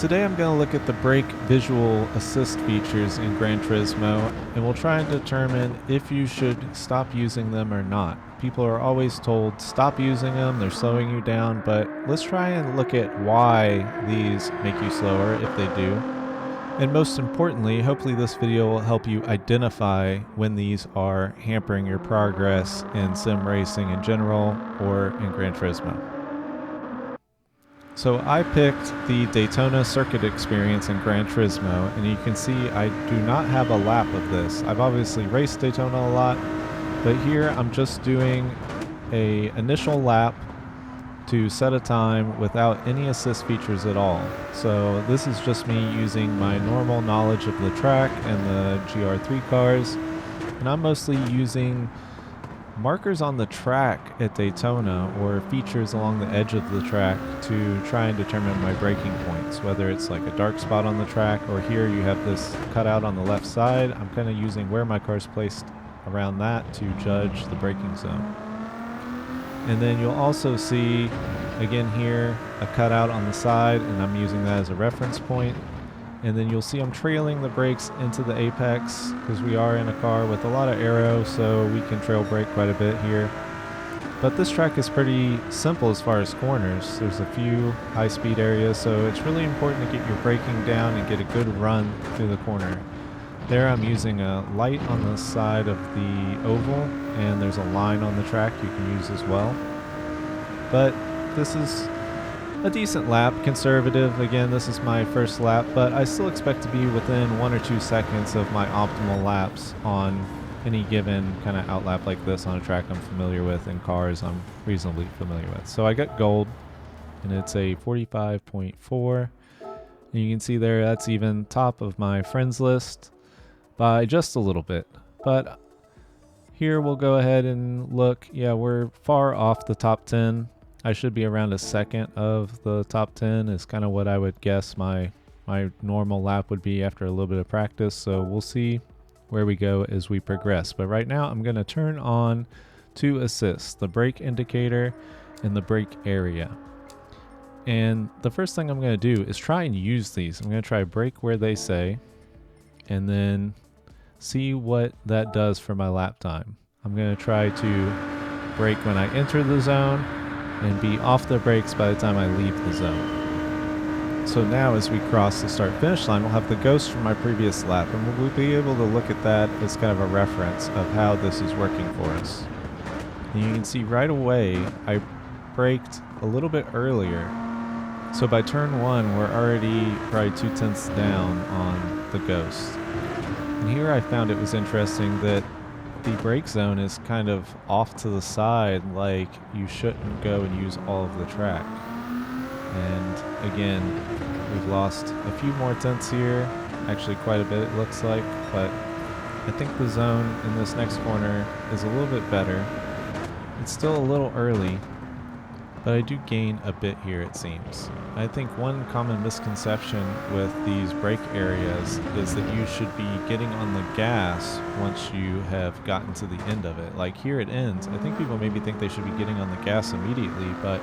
Today I'm going to look at the brake visual assist features in Gran Turismo, and we'll try and determine if you should stop using them or not. People are always told stop using them, they're slowing you down, but let's try and look at why these make you slower if they do. And most importantly, hopefully this video will help you identify when these are hampering your progress in sim racing in general or in Gran Turismo. So I picked the Daytona circuit experience in Gran Turismo, and you can see I do not have a lap of this. I've obviously raced Daytona a lot, but here I'm just doing a initial lap to set a time without any assist features at all. So this is just me using my normal knowledge of the track and the GR3 cars, and I'm mostly using markers on the track at Daytona or features along the edge of the track to try and determine my braking points, whether it's like a dark spot on the track or here you have this cutout on the left side. I'm kind of using where my car's placed around that to judge the braking zone. And then you'll also see again here a cutout on the side, and I'm using that as a reference point. And then you'll see I'm trailing the brakes into the apex because we are in a car with a lot of aero, so we can trail brake quite a bit here. But this track is pretty simple as far as corners. There's a few high-speed areas, so it's really important to get your braking down and get a good run through the corner. There I'm using a light on the side of the oval, and there's a line on the track you can use as well. But this is a decent lap, conservative. Again, this is my first lap, but I still expect to be within 1 or 2 seconds of my optimal laps on any given kind of outlap like this on a track I'm familiar with and cars I'm reasonably familiar with. So I got gold, and it's a 45.4. And you can see there that's even top of my friends list by just a little bit. But here we'll go ahead and look. Yeah, we're far off the top 10. I should be around a second of the top 10 is kind of what I would guess my normal lap would be after a little bit of practice. So we'll see where we go as we progress. But right now I'm going to turn on 2 assists, the brake indicator and the brake area. And the first thing I'm going to do is try and use these. I'm going to try brake where they say, and then see what that does for my lap time. I'm going to try to brake when I enter the zone and be off the brakes by the time I leave the zone. So now as we cross the start-finish line, we'll have the ghost from my previous lap, and we'll be able to look at that as kind of a reference of how this is working for us. And you can see right away I braked a little bit earlier. So by turn 1, we're already probably 0.2 down on the ghost. And here I found it was interesting that the brake zone is kind of off to the side, like you shouldn't go and use all of the track. And again, we've lost a few more tenths here, actually quite a bit it looks like, but I think the zone in this next corner is a little bit better. It's still a little early, but I do gain a bit here, it seems. I think one common misconception with these brake areas is that you should be getting on the gas once you have gotten to the end of it. Like here it ends. I think people maybe think they should be getting on the gas immediately, but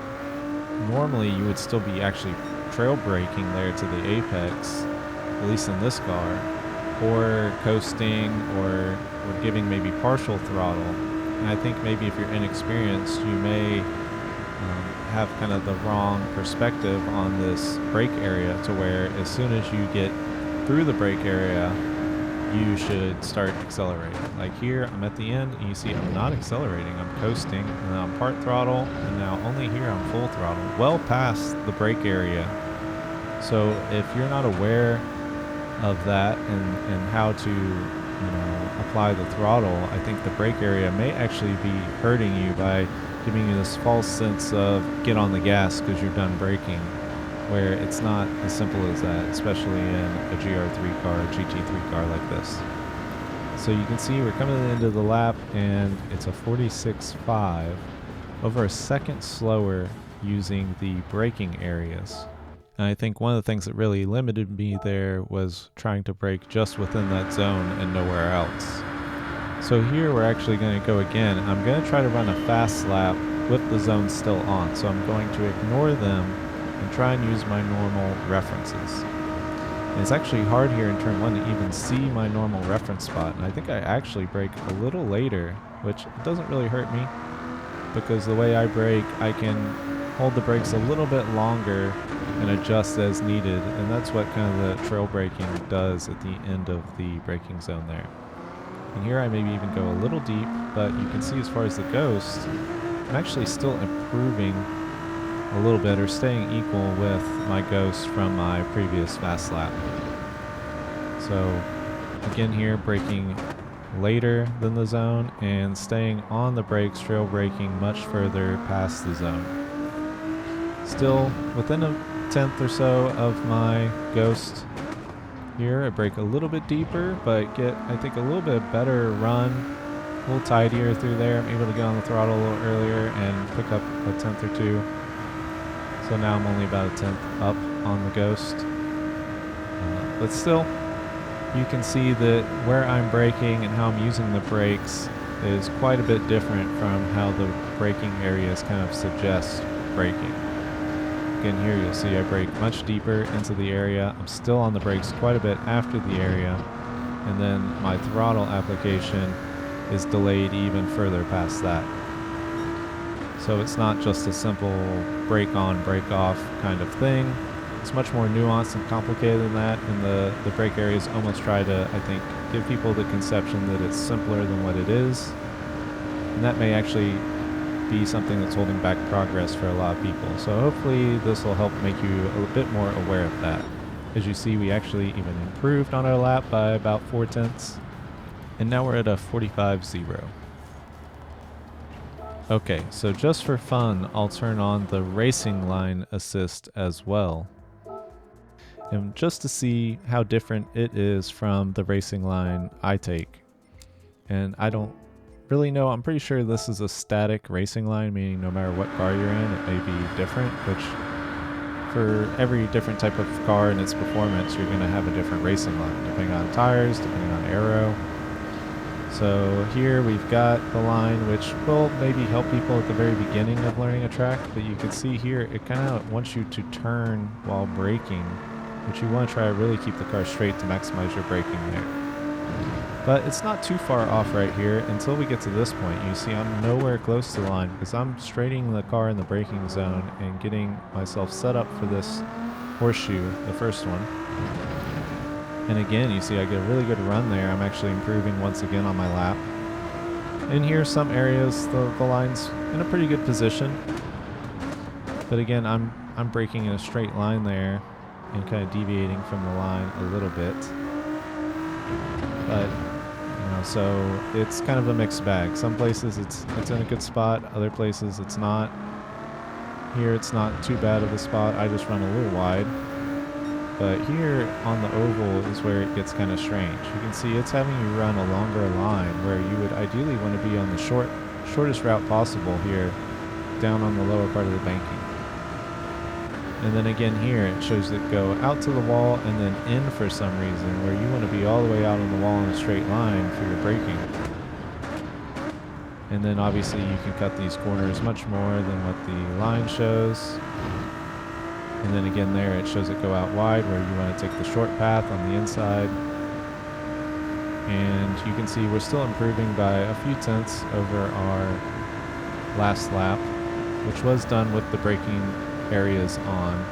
normally you would still be actually trail braking there to the apex, at least in this car, or coasting or giving maybe partial throttle. And I think maybe if you're inexperienced, you may have kind of the wrong perspective on this brake area to where as soon as you get through the brake area, you should start accelerating. Like here, I'm at the end, and you see I'm not accelerating, I'm coasting, and now I'm part throttle, and now only here I'm full throttle, well past the brake area. So if you're not aware of that and how to apply the throttle, I think the brake area may actually be hurting you by giving you this false sense of get on the gas because you're done braking, where it's not as simple as that, especially in a GR3 car, a GT3 car like this. So you can see we're coming to the end of the lap, and it's a 46.5, over a second slower using the braking areas. And I think one of the things that really limited me there was trying to brake just within that zone and nowhere else. So here we're actually going to go again. I'm going to try to run a fast lap with the zone still on. So I'm going to ignore them and try and use my normal references. And it's actually hard here in turn 1 to even see my normal reference spot, and I think I actually brake a little later, which doesn't really hurt me, because the way I brake, I can hold the brakes a little bit longer and adjust as needed, and that's what kind of the trail braking does at the end of the braking zone there. And here I maybe even go a little deep, but you can see as far as the Ghost, I'm actually still improving a little bit, or staying equal with my Ghost from my previous fast lap. So again here, braking later than the zone and staying on the brakes, trail braking much further past the zone. Still within a tenth or so of my Ghost here. I brake a little bit deeper, but get, I think, a little bit better run, a little tidier through there. I'm able to get on the throttle a little earlier and pick up a tenth or two. So now I'm only about a tenth up on the Ghost. But still, you can see that where I'm braking and how I'm using the brakes is quite a bit different from how the braking areas kind of suggest braking. Again, here you'll see I brake much deeper into the area. I'm still on the brakes quite a bit after the area, and then my throttle application is delayed even further past that. So it's not just a simple brake on, brake off kind of thing. It's much more nuanced and complicated than that, and the brake areas almost try to, I think, give people the conception that it's simpler than what it is. And that may actually be something that's holding back progress for a lot of people. So hopefully this will help make you a bit more aware of that. As you see, we actually even improved on our lap by about 4 tenths. And now we're at a 45.0. Okay, so just for fun, I'll turn on the racing line assist as well. And just to see how different it is from the racing line I take. And I don't really know, I'm pretty sure this is a static racing line, meaning no matter what car you're in, it may be different, which for every different type of car and its performance, you're going to have a different racing line, depending on tires, depending on aero. So here we've got the line, which will maybe help people at the very beginning of learning a track, but you can see here, it kind of wants you to turn while braking, which you want to try to really keep the car straight to maximize your braking there. But it's not too far off right here until we get to this point. You see I'm nowhere close to the line because I'm straightening the car in the braking zone and getting myself set up for this horseshoe, the first one. And again, you see I get a really good run there. I'm actually improving once again on my lap. In here, some areas, the line's in a pretty good position. But again, I'm braking in a straight line there and kind of deviating from the line a little bit. But so it's kind of a mixed bag. Some places it's in a good spot, other places it's not. Here it's not too bad of a spot. I just run a little wide. But here on the oval is where it gets kind of strange. You can see it's having you run a longer line where you would ideally want to be on the shortest route possible here, down on the lower part of the banking. And then again here, it shows it go out to the wall and then in for some reason, where you want to be all the way out on the wall in a straight line for your braking. And then obviously you can cut these corners much more than what the line shows. And then again there, it shows it go out wide, where you want to take the short path on the inside. And you can see we're still improving by a few tenths over our last lap, which was done with the braking areas on.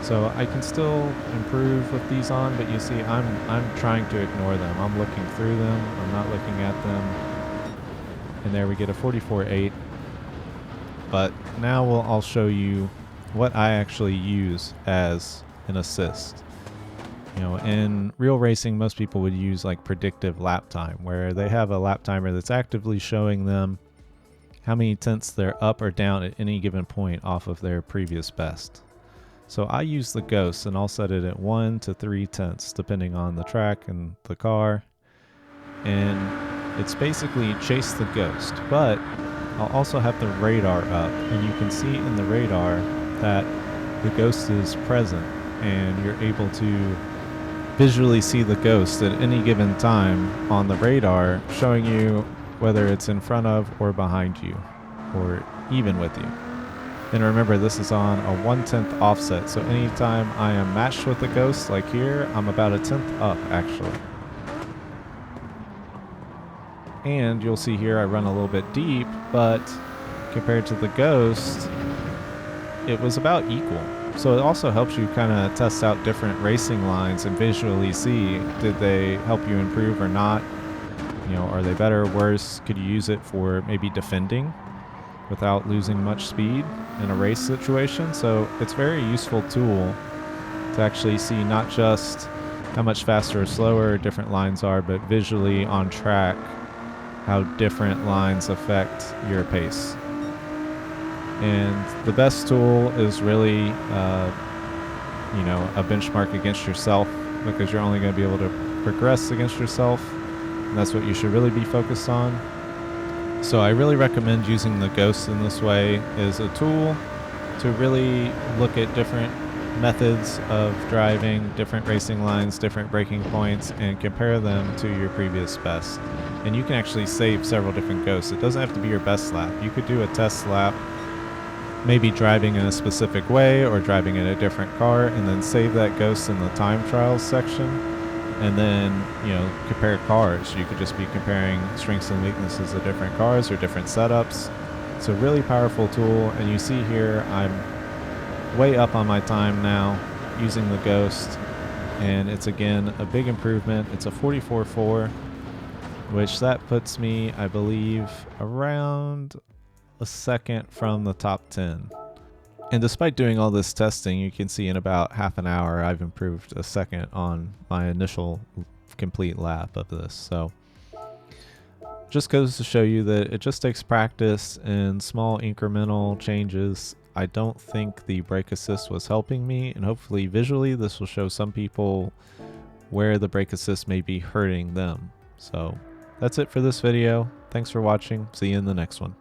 So I can still improve with these on, but you see I'm trying to ignore them. I'm looking through them, I'm not looking at them. And there we get a 44.8. But now I'll show you what I actually use as an assist. In real racing, most people would use like predictive lap time, where they have a lap timer that's actively showing them how many tenths they're up or down at any given point off of their previous best. So I use the Ghost, and I'll set it at 1 to 3 tenths depending on the track and the car. And it's basically chase the Ghost, but I'll also have the radar up, and you can see in the radar that the Ghost is present, and you're able to visually see the Ghost at any given time on the radar, showing you whether it's in front of or behind you, or even with you. And remember, this is on a 1/10 offset, so anytime I am matched with the Ghost, like here, I'm about a 1/10 up, actually. And you'll see here I run a little bit deep, but compared to the Ghost, it was about equal. So it also helps you kind of test out different racing lines and visually see, did they help you improve or not? You know, are they better or worse? Could you use it for maybe defending without losing much speed in a race situation? So it's a very useful tool to actually see not just how much faster or slower different lines are, but visually on track how different lines affect your pace. And the best tool is really, you know, a benchmark against yourself, because you're only going to be able to progress against yourself. And that's what you should really be focused on. So I really recommend using the Ghost in this way as a tool to really look at different methods of driving, different racing lines, different braking points, and compare them to your previous best. And you can actually save several different Ghosts. It doesn't have to be your best lap. You could do a test lap, maybe driving in a specific way or driving in a different car, and then save that Ghost in the time trials section. And then, you know, compare cars. You could just be comparing strengths and weaknesses of different cars or different setups. It's a really powerful tool, and you see here I'm way up on my time now using the Ghost, and it's again a big improvement. It's a 44.4, which that puts me, I believe, around a second from the top 10. And despite doing all this testing, you can see in about half an hour I've improved a second on my initial complete lap of this. So just goes to show you that it just takes practice and small incremental changes. I don't think the brake assist was helping me, and hopefully visually this will show some people where the brake assist may be hurting them. So that's it for this video. Thanks for watching. See you in the next one.